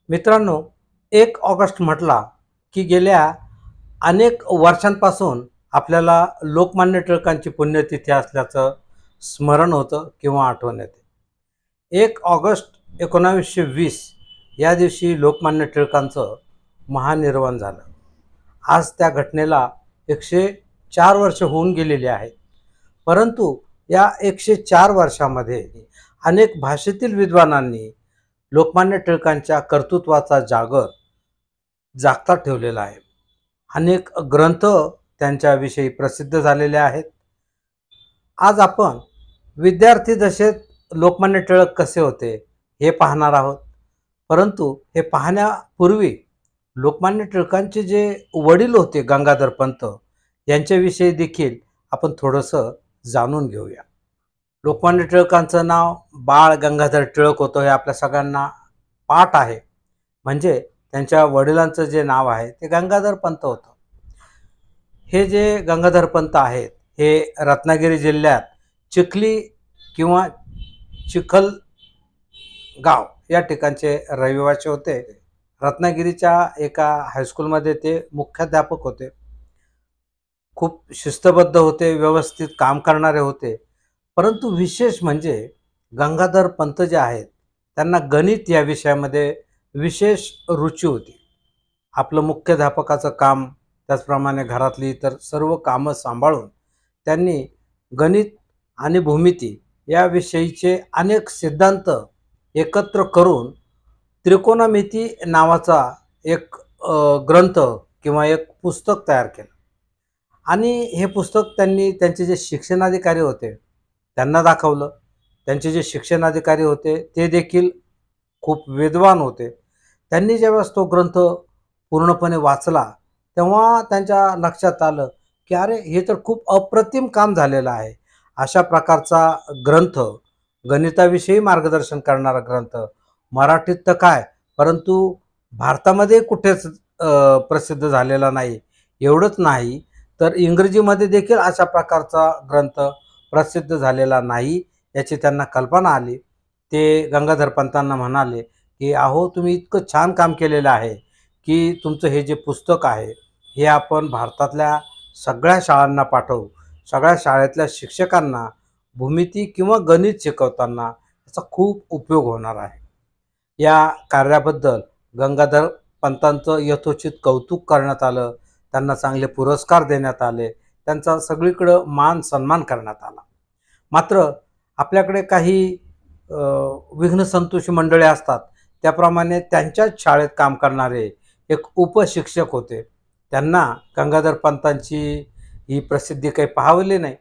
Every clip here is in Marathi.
मित्रांनो, 1 ऑगस्ट म्हटला की गेल्या अनेक वर्षांपासून आपल्याला लोकमान्य टिळकांची पुण्यतिथी असल्याचं स्मरण होतं किंवा आठवण येते. 1 ऑगस्ट 1920 या दिवशी लोकमान्य टिळकांचं महानिर्वाण झालं. आज त्या घटनेला 104 वर्ष होऊन गेलेली आहेत. परंतु या 104 वर्षामध्ये अनेक भाषेतील विद्वानांनी लोकमान्य टिळकांच्या कर्तृत्वाचा जागता ठेवलेला आहे. अनेक ग्रंथ त्यांच्याविषयी प्रसिद्ध झालेले आहेत. आज आपण विद्यार्थी दशेत लोकमान्य टिळक कसे होते हे पाहणार आहोत. परंतु हे पाहण्यापूर्वी लोकमान्य टिळकांचे जे वडील होते गंगाधर पंत यांच्याविषयी देखील आपण थोडंसं जाणून घेऊया. लोकमान्य टिळकांचं नाव बाळ गंगाधर टिळक होतं हे आपल्या सगळ्यांना पाठ आहे. म्हणजे त्यांच्या वडिलांचं जे नाव आहे ते गंगाधर पंत होतं. हे जे गंगाधर पंत आहेत हे रत्नागिरी जिल्ह्यात चिखली किंवा चिखलगाव या ठिकाणचे रहिवासी होते. रत्नागिरीच्या एका हायस्कूलमध्ये ते मुख्याध्यापक होते. खूप शिस्तबद्ध होते, व्यवस्थित काम करणारे होते. परंतु विशेष म्हणजे गंगाधर पंत जे आहेत त्यांना गणित या विषयामध्ये विशेष रुची होती. आपलं मुख्याध्यापकाचं काम त्याचप्रमाणे घरातली इतर सर्व कामं सांभाळून त्यांनी गणित आणि भूमिती याविषयीचे अनेक सिद्धांत एकत्र करून त्रिकोणमिती नावाचा एक ग्रंथ किंवा एक पुस्तक तयार केलं. आणि हे पुस्तक त्यांनी त्यांचे जे शिक्षणाधिकारी होते त्यांना दाखवलं. त्यांचे जे शिक्षणाधिकारी होते ते देखील खूप विद्वान होते. त्यांनी ज्यावेळेस तो ग्रंथ पूर्णपणे वाचला तेव्हा त्यांच्या लक्षात आलं की अरे, हे तर खूप अप्रतिम काम झालेलं आहे. अशा प्रकारचा ग्रंथ, गणिताविषयी मार्गदर्शन करणारा ग्रंथ मराठीत तर काय, परंतु भारतामध्ये कुठेच प्रसिद्ध झालेला नाही. एवढंच नाही तर इंग्रजीमध्ये देखील अशा प्रकारचा ग्रंथ प्रसिद्ध झालेला नाही याची त्यांना कल्पना आली. ते गंगाधर पंतांना म्हणाले की अहो, तुम्ही इतकं छान काम केलेलं आहे की तुमचं हे जे पुस्तक आहे हे आपण भारतातल्या सगळ्या शाळांना पाठवू. सगळ्या शाळेतल्या शिक्षकांना भूमिती किंवा गणित शिकवताना याचा खूप उपयोग होणार आहे. या कार्याबद्दल गंगाधर पंतांचं यथोचित कौतुक करण्यात आलं. त्यांना चांगले पुरस्कार देण्यात आले. त्यांचा सगळीकडं मान सन्मान करण्यात आला. मात्र आपल्याकडे काही विघ्नसंतोषी मंडळी असतात. त्याप्रमाणे त्यांच्याच शाळेत काम करणारे एक उपशिक्षक होते. त्यांना गंगाधर पंतांची ही प्रसिद्धी काही पाहवली नाही.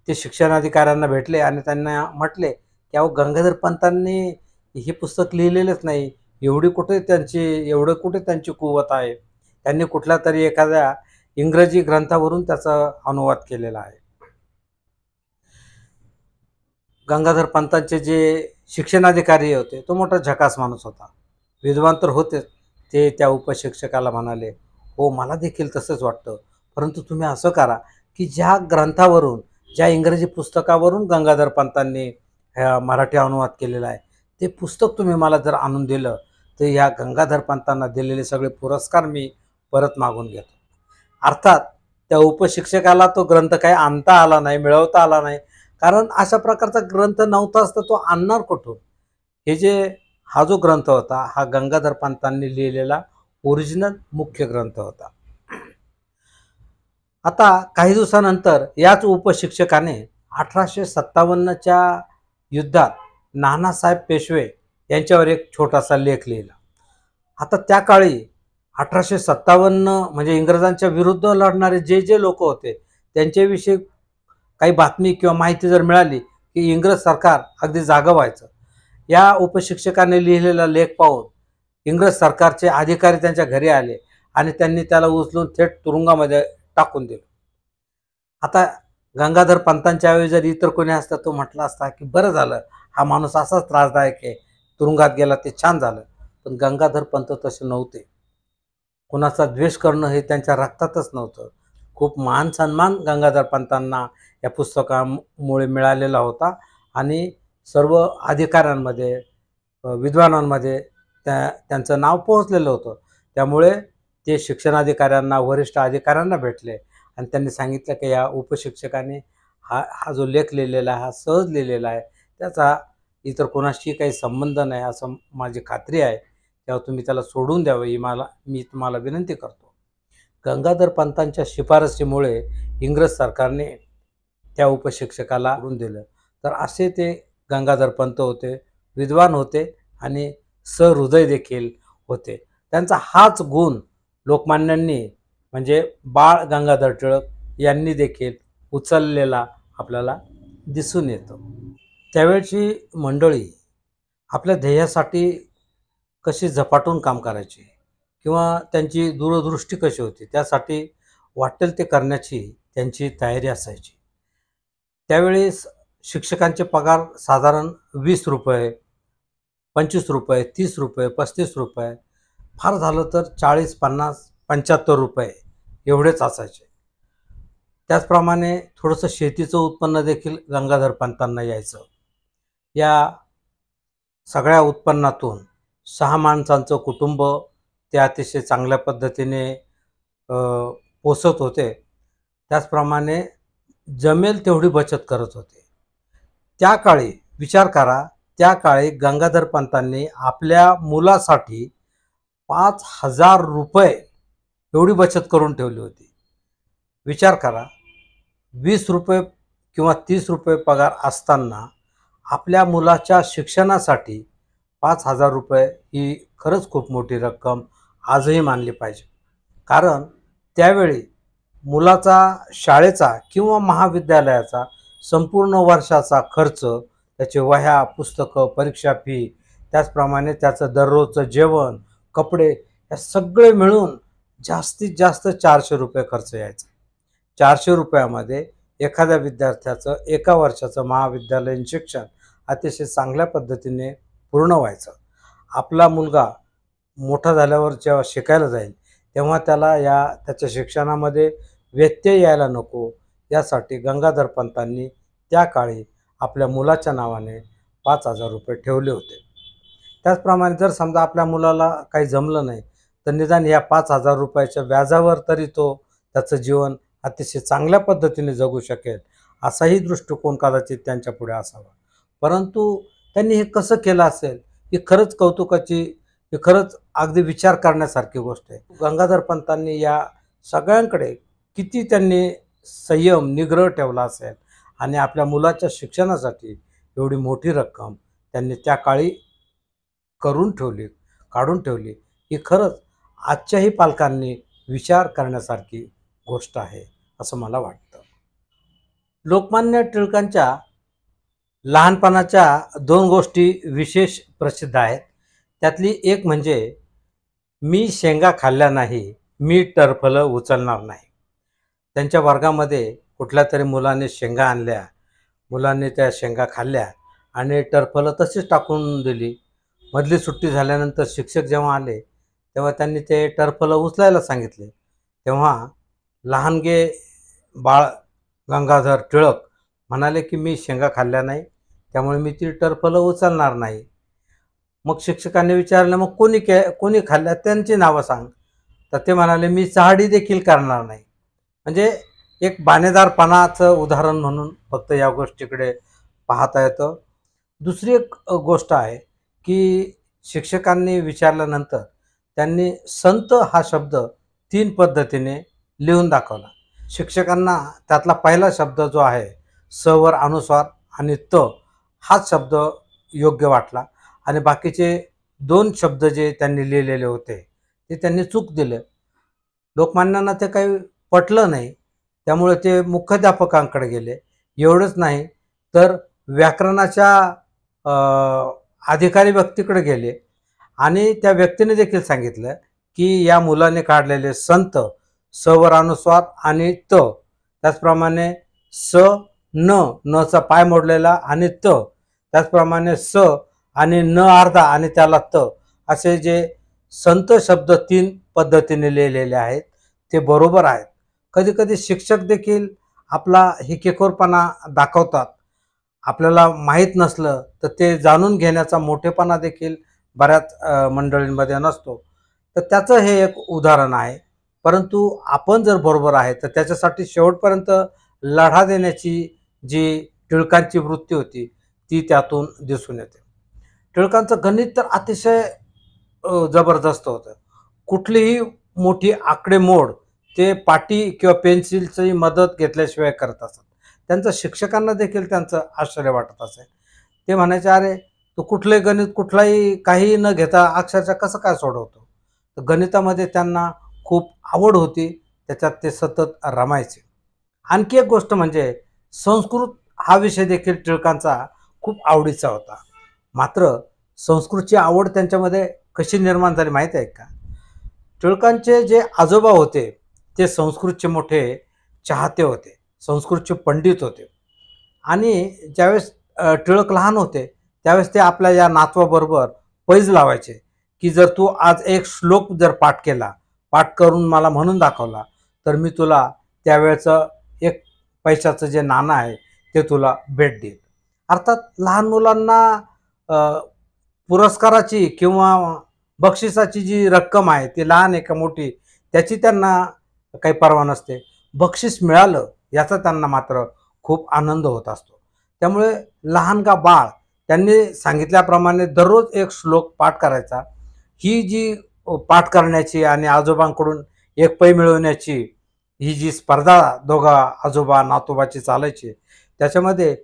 ते शिक्षणाधिकाऱ्यांना भेटले आणि त्यांना म्हटले की अहो, गंगाधर पंतांनी हे पुस्तक लिहिलेलंच नाही. एवढं कुठे त्यांची कुवत आहे. त्यांनी कुठल्या तरी एखाद्या इंग्रजी ग्रंथावरून त्याचा अनुवाद केलेला आहे. गंगाधर पंतांचे जे शिक्षणाधिकारी होते तो मोठा झकास माणूस होता. विद्वान तर होतेच. ते त्या उपशिक्षकाला म्हणाले, हो, मला देखील तसंच वाटतं. परंतु तुम्ही असं करा की ज्या ग्रंथावरून, ज्या इंग्रजी पुस्तकावरून गंगाधर पंतांनी मराठी अनुवाद केलेला आहे ते पुस्तक तुम्ही मला जर आणून दिलं तर या गंगाधर पंतांना दिलेले सगळे पुरस्कार मी परत मागून घेतो. अर्थात त्या उपशिक्षकाला तो ग्रंथ काही आणता आला नाही, मिळवता आला नाही. कारण अशा प्रकारचा ग्रंथ नव्हताच तर तो आणणार कुठून. हा जो ग्रंथ होता हा गंगाधर पंतांनी लिहिलेला ओरिजिनल मुख्य ग्रंथ होता. आता काही दिवसानंतर याच उपशिक्षकाने 1857च्या युद्धात नानासाहेब पेशवे यांच्यावर एक छोटासा लेख लिहिला. आता त्या काळी 1857 म्हणजे इंग्रजांच्या विरुद्ध लढणारे जे लोक होते त्यांच्याविषयी काही बातमी किंवा माहिती जर मिळाली की इंग्रज सरकार अगदी जागं व्हायचं. या उपशिक्षकाने लिहिलेला लेख पाहून इंग्रज सरकारचे अधिकारी त्यांच्या घरी आले आणि त्यांनी त्याला उचलून थेट तुरुंगामध्ये टाकून दिलं. आता गंगाधर पंतांच्या ऐवजी जर इतर कोणी असतं तो म्हटला असता की बरं झालं, हा माणूस असाच त्रासदायक आहे, तुरुंगात गेला ते छान झालं. पण गंगाधर पंत तसे नव्हते. कोणाचा द्वेष करणं हे त्यांच्या रक्तातच नव्हतं. खूप मान सन्मान गंगाधर पंतांना या पुस्तकामुळे मिळालेला होता आणि सर्व अधिकाऱ्यांमध्ये, विद्वानांमध्ये त्यांचं नाव पोहोचलेलं होतं. त्यामुळे ते शिक्षणाधिकाऱ्यांना, वरिष्ठ अधिकाऱ्यांना भेटले आणि त्यांनी सांगितलं की या उपशिक्षकाने हा हा जो लेख लिहिलेला आहे, हा सहज लिहिलेला आहे. त्याचा इतर कोणाशी काही संबंध नाही असं माझी खात्री आहे. तेव्हा तुम्ही त्याला सोडून द्यावं मी तुम्हाला विनंती करतो. गंगाधर पंतांच्या शिफारसीमुळे इंग्रज सरकारने त्या उपशिक्षकाला सोडून दिलं. तर असे ते गंगाधर पंत होते, विद्वान होते आणि सहृदय देखील होते. त्यांचा हाच गुण लोकमान्यांनी म्हणजे बाळ गंगाधर टिळक यांनी देखील उचललेला आपल्याला दिसून येतो. त्यावेळची मंडळी आपल्या ध्येयासाठी कशी झपाटून काम करायची किंवा त्यांची दूरदृष्टी कशी होती त्यासाठी वाटेल ते करण्याची त्यांची तयारी असायची. त्यावेळेस शिक्षकांचे पगार साधारण ₹20, ₹25, ₹30, ₹35, फार झालं तर 40, 50, ₹75 एवढेच असायचे. त्याचप्रमाणे थोडंसं शेतीचं उत्पन्न देखील गंगाधर पंतांना यायचं. या सगळ्या उत्पन्नातून 6 माणसांचं कुटुंब ते अतिशय चांगल्या पद्धतीने पोसत होते. त्याचप्रमाणे जमेल तेवढी बचत करत होते. त्या काळी विचार करा, त्या काळी गंगाधर पंतांनी आपल्या मुलासाठी ₹5000 एवढी बचत करून ठेवली होती. विचार करा, ₹20 किंवा ₹30 पगार असताना आपल्या मुलाच्या शिक्षणासाठी ₹5000 ही खरंच खूप मोठी रक्कम आजही मानली पाहिजे. कारण त्यावेळी मुलाचा शाळेचा किंवा महाविद्यालयाचा संपूर्ण वर्षाचा खर्च, त्याचे वह्या, पुस्तकं, परीक्षा फी, त्याचप्रमाणे त्याचं दररोजचं जेवण, कपडे हे सगळे मिळून जास्तीत जास्त ₹400 खर्च यायचा. ₹400 एखाद्या विद्यार्थ्याचं एका वर्षाचं महाविद्यालयीन शिक्षण अतिशय चांगल्या पद्धतीने पूर्ण व्हायचं. आपला मुलगा मोठा झाल्यावर जेव्हा शिकायला जाईल तेव्हा त्याला त्याच्या शिक्षणामध्ये व्यत्यय यायला नको यासाठी गंगाधर पंतांनी त्या काळी आपल्या मुलाच्या नावाने ₹5000 ठेवले होते. त्याचप्रमाणे जर समजा आपल्या मुलाला काही जमलं नाही तर निदान या ₹5000 व्याजावर तरी तो त्याचं जीवन अतिशय चांगल्या पद्धतीने जगू शकेल असाही दृष्टिकोन कदाचित त्यांच्यापुढे असावा. परंतु त्यांनी हे कसं केलं असेल ही खरंच कौतुकाची, ही खरंच अगदी विचार करण्यासारखी गोष्ट आहे. गंगाधर पंतांनी या सगळ्यांकडे किती त्यांनी संयम, निग्रह ठेवला असेल आणि आपल्या मुलाच्या शिक्षणासाठी एवढी मोठी रक्कम त्यांनी त्या काळी काढून ठेवली ही खरंच आजच्याही पालकांनी विचार करण्यासारखी गोष्ट आहे असं मला वाटतं. लोकमान्य टिळकांच्या लहानपणाच्या 2 गोष्टी विशेष प्रसिद्ध आहेत. त्यातली एक म्हणजे मी शेंगा खाल्ल्या नाही, मी टरफलं उचलणार नाही. त्यांच्या वर्गामध्ये कुठल्यातरी मुलाने शेंगा आणल्या, मुलांनी त्या शेंगा खाल्ल्या आणि टरफलं तशीच टाकून दिली. मधली सुट्टी झाल्यानंतर शिक्षक जेव्हा आले तेव्हा त्यांनी ते टरफलं उचलायला सांगितले. तेव्हा लहानगे बाळ गंगाधर टिळक म्हणाले की मी शेंगा खाल्ल्या नाही, त्यामुळे मी ती टरफलं उचलणार नाही. मग शिक्षकांनी विचारलं मग कोणी खाल्ल्या त्यांची नावं सांग. तर ते म्हणाले मी चहाडी देखील करणार नाही. म्हणजे एक बाणेदारपणाचं उदाहरण म्हणून फक्त या गोष्टीकडे पाहता येतं. दुसरी एक गोष्ट आहे की शिक्षकांनी विचारल्यानंतर त्यांनी संत हा शब्द 3 पद्धतीने लिहून दाखवला. शिक्षकांना त्यातला पहिला शब्द जो आहे स वर अनुस्वार आणि त हाच शब्द योग्य वाटला आणि बाकीचे 2 शब्द जे त्यांनी लिहिलेले होते ते त्यांनी चूक दिले. लोकमान्यांना ते काही पटलं नाही, त्यामुळे ते मुख्याध्यापकांकडे गेले. एवढंच नाही तर व्याकरणाच्या अधिकारी व्यक्तीकडे गेले आणि त्या व्यक्तीने देखील सांगितलं की या मुलाने काढलेले संत स वर अनुस्वार आणि त, त्याचप्रमाणे स न चा पाय मोडलेला आणि त, त्याचप्रमाणे स आणि न अर्धा आणि त्याला त असे जे संत शब्द 3 पद्धतीने लिहिलेले आहेत ते बरोबर आहेत. कधी कधी शिक्षक देखील आपला हिकेखोरपणा दाखवतात. आपल्याला माहीत नसलं तर ते जाणून घेण्याचा मोठेपणा देखील बऱ्याच मंडळींमध्ये नसतो. तर त्याचं हे एक उदाहरण आहे. परंतु आपण जर बरोबर आहे तर त्याच्यासाठी शेवटपर्यंत लढा देण्याची जी टिळकांची वृत्ती होती ती त्यातून दिसून येते. टिळकांचं गणित तर अतिशय जबरदस्त होतं. कुठलीही मोठी आकडेमोड ते पाटी किंवा पेन्सिलची मदत घेतल्याशिवाय करत असत. त्यांचं शिक्षकांना देखील त्यांचं आश्चर्य वाटत असे. ते म्हणायचे, "अरे, तू कुठले गणित कुठलाही काही न घेता अक्षरशः कसं काय सोडवतो?" तर गणितामध्ये त्यांना खूप आवड होती. त्याच्यात ते सतत रमायचे. आणखी एक गोष्ट म्हणजे संस्कृत हा विषय देखील टिळकांचा खूप आवडीचा होता. मात्र संस्कृतची आवड त्यांच्यामध्ये कशी निर्माण झाली माहीत आहे का? टिळकांचे जे आजोबा होते ते संस्कृतचे मोठे चाहते होते. संस्कृतचे पंडित होते आणि ज्यावेळेस टिळक लहान होते त्यावेळेस ते आपल्या या नातवाबरोबर पैज लावायचे, की जर तू आज एक श्लोक जर पाठ केला, पाठ करून मला म्हणून दाखवला, तर मी तुला त्यावेळचं एक पैशाचं जे नाणं आहे ते तुला भेट देईल. अर्थात लहान मुलांना पुरस्काराची किंवा बक्षिसाची जी रक्कम आहे ती लहान आहे का मोठी त्याची त्यांना काही पर्वा नसते. बक्षीस मिळालं याचा त्यांना मात्र खूप आनंद होत असतो. त्यामुळे लहान का बाळ त्यांनी सांगितल्याप्रमाणे दररोज एक श्लोक पाठ करायचा. ही जी पाठ करण्याची आणि आजोबांकडून एक पै मिळवण्याची ही जी स्पर्धा दोघा आजोबा नातोबाची चालायची त्याच्यामध्ये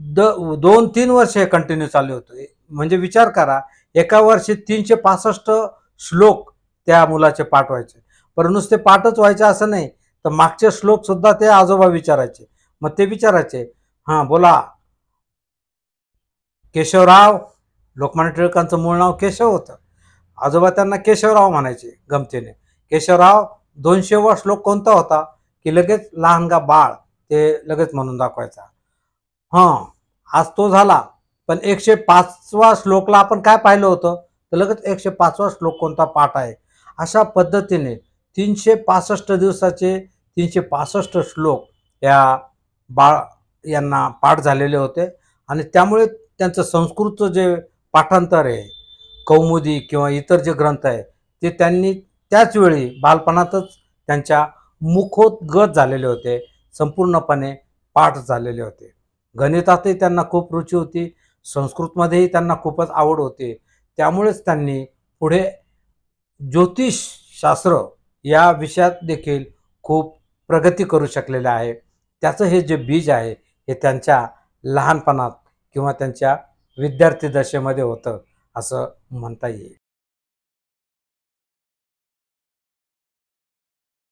2-3 वर्ष हे कंटिन्यू चालू होतं. म्हणजे विचार करा, एका वर्षी 365 श्लोक त्या मुलाचे पाठ व्हायचे. पण नुसते पाठच व्हायचे असं नाही, तर मागचे श्लोक सुद्धा ते आजोबा विचारायचे. मग ते विचारायचे, "हां, बोला." केशवराव, लोकमान्य टिळकांचं मूळ नाव केशव होतं. आजोबा त्यांना केशवराव म्हणायचे गमतीने. "केशवराव, 200वा श्लोक कोणता होता?" की लगेच लहानगा बाळ ते लगेच म्हणून दाखवायचा. "हां, आज तो झाला. पण 105वा श्लोकला आपण काय पाहिलं होतं?" तर लगेच 105वा श्लोक कोणता पाठ आहे. अशा पद्धतीने 365 दिवसाचे 365 श्लोक या बाळ यांना पाठ झालेले होते आणि त्यामुळे त्यांचं संस्कृतचं जे पाठांतर आहे, कौमुदी किंवा इतर जे ग्रंथ आहे, ते त्यांनी त्याच वेळी बालपणातच त्यांच्या मुखोद्गत झालेले होते. संपूर्णपणे पाठ झालेले होते. गणितातही त्यांना खूप रुची होती. संस्कृतमध्येही त्यांना खूपच आवड होती. त्यामुळेच त्यांनी पुढे ज्योतिषशास्त्र या विषयात देखील खूप प्रगती करू शकलेले आहे. त्याचं हे जे बीज आहे हे त्यांच्या लहानपणात किंवा त्यांच्या विद्यार्थी दशेमध्ये होतं असं म्हणता येईल.